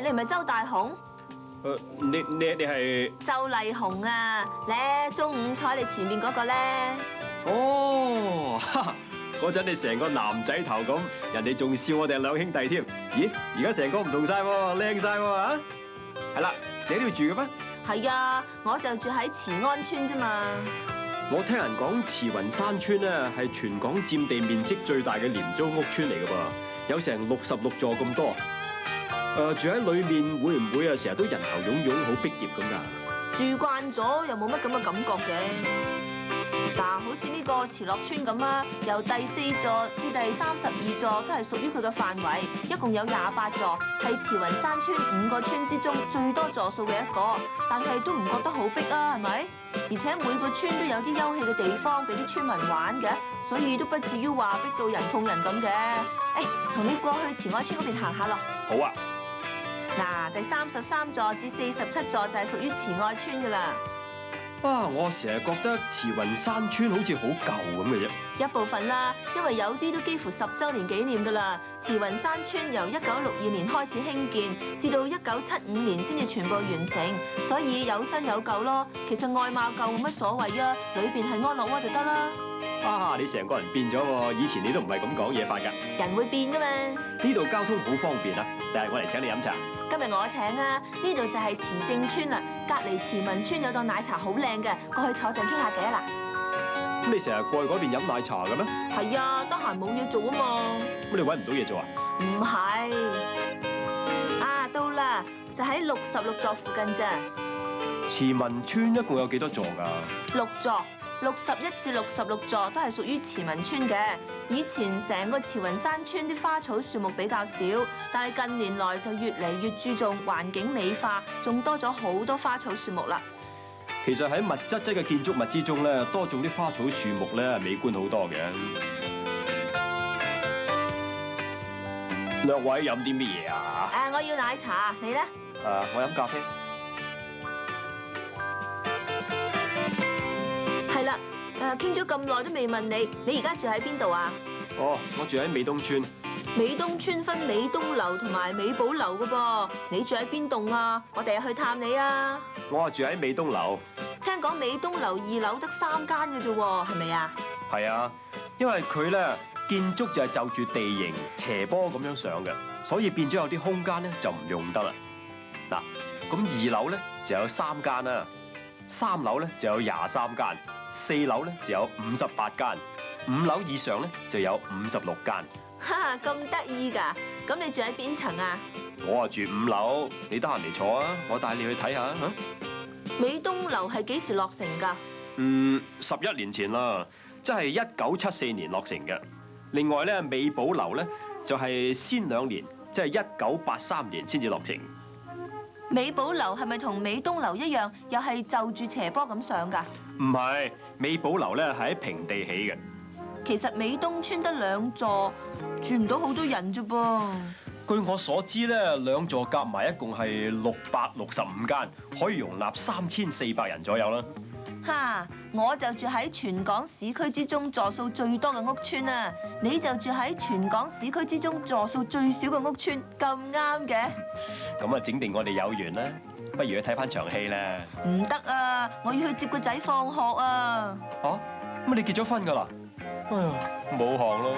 你唔係周大雄？你係？周麗紅啊，咧中午坐喺你前面嗰個咧。哦，嗰陣你成個男仔頭咁，人哋仲笑我哋係兩兄弟添。咦，而家成個唔同晒喎，靚晒喎啊！係啦，你喺呢度住嘅咩？係啊，我就住喺慈安村啫嘛。我聽人講慈雲山村咧係全港佔地面積最大嘅廉租屋村嚟嘅噃，有成66座咁多。住喺裏面會唔會啊成日都人頭湧湧，好逼仄咁㗎？住慣咗又冇乜咁嘅感覺嘅。嗱，好似呢個慈樂村咁啊，由第4座至第32座都係屬於佢嘅範圍，一共有28座，係慈雲山村5個村之中最多座數嘅一個。但係都唔覺得好逼啊，係咪？而且每個村都有啲休憩嘅地方俾啲村民玩嘅，所以都不至於話逼到人碰人咁嘅。誒，同你過去慈愛村嗰邊行下咯。好啊。嗱，第33座至47座就係屬於慈愛村噶啦。啊，我成日覺得慈雲山村好似好舊咁嘅啫。一部分啦，因為有啲都幾乎10週年紀念噶啦。慈雲山村由1962年開始興建，至到1975年先至全部完成，所以有新有舊咯。其實外貌舊冇乜所謂啊，裏邊係安樂窩就得啦。啊，你成個人變咗喎！以前你都唔係咁講嘢法㗎。人會變噶嘛？呢度交通好方便啊，但係我嚟請你飲茶。今日我請啊，呢度就係慈正村啦，隔離慈民村有檔奶茶好靚嘅，過去坐陣傾下偈啊嗱。咁你成日過去嗰邊飲奶茶嘅咩？係啊，得閒冇嘢做啊嘛。咁你揾唔到嘢做啊？唔係，啊到啦，就喺66座附近咋。慈民村一共有幾多座㗎？6座。61至66座都係屬於慈民村嘅。以前成個慈雲山村啲花草樹木比較少，但係近年來就越嚟越注重環境美化，仲多咗好多花草樹木啦。其實喺密質質嘅建築物之中咧，多種啲花草樹木咧，美觀好多嘅。兩位飲啲乜嘢啊？我要奶茶，你咧？我飲咖啡。係啦，傾咗咁耐都未問你，你而家住喺邊度啊？哦，我住喺美東村。美東村分美東樓同埋美寶樓噶噃，你住喺邊棟啊？我第日去探你啊！我住喺美東樓。聽講美東樓2樓得3間嘅啫喎，係咪啊？係啊，因為佢咧建築就係就住地形斜坡咁樣上嘅，所以變咗有啲空間咧就唔用得啦。嗱，咁2樓咧就有3間啦，3樓咧就有23間。4樓咧就有58間，5樓以上咧就有56間。哈，咁得意㗎！咁你住喺邊層啊？我住5樓，你得閒嚟坐啊，我帶你去睇下嚇。美東樓係幾時落成㗎？11年前啦，即係1974年落成嘅。另外咧，美寶樓咧就係先2年，即係1983年先至落成。美寶樓係咪同美東樓一樣，又係就住斜坡咁上㗎？唔係，美寶樓咧係喺平地起嘅。其實美東村得2座，住唔到好多人啫噃。據我所知咧，2座夾埋一共係665間，可以容納3400人左右啦。哈！我就住喺全港市區之中座數最多嘅屋邨啊，你就住喺全港市區之中座數最少嘅屋邨，咁啱嘅。咁啊，整定我哋有緣啦，不如去睇翻場戲啦。唔得啊，我要去接個仔放學啊。嚇？乜你結咗婚㗎啦？哎呀，冇行咯。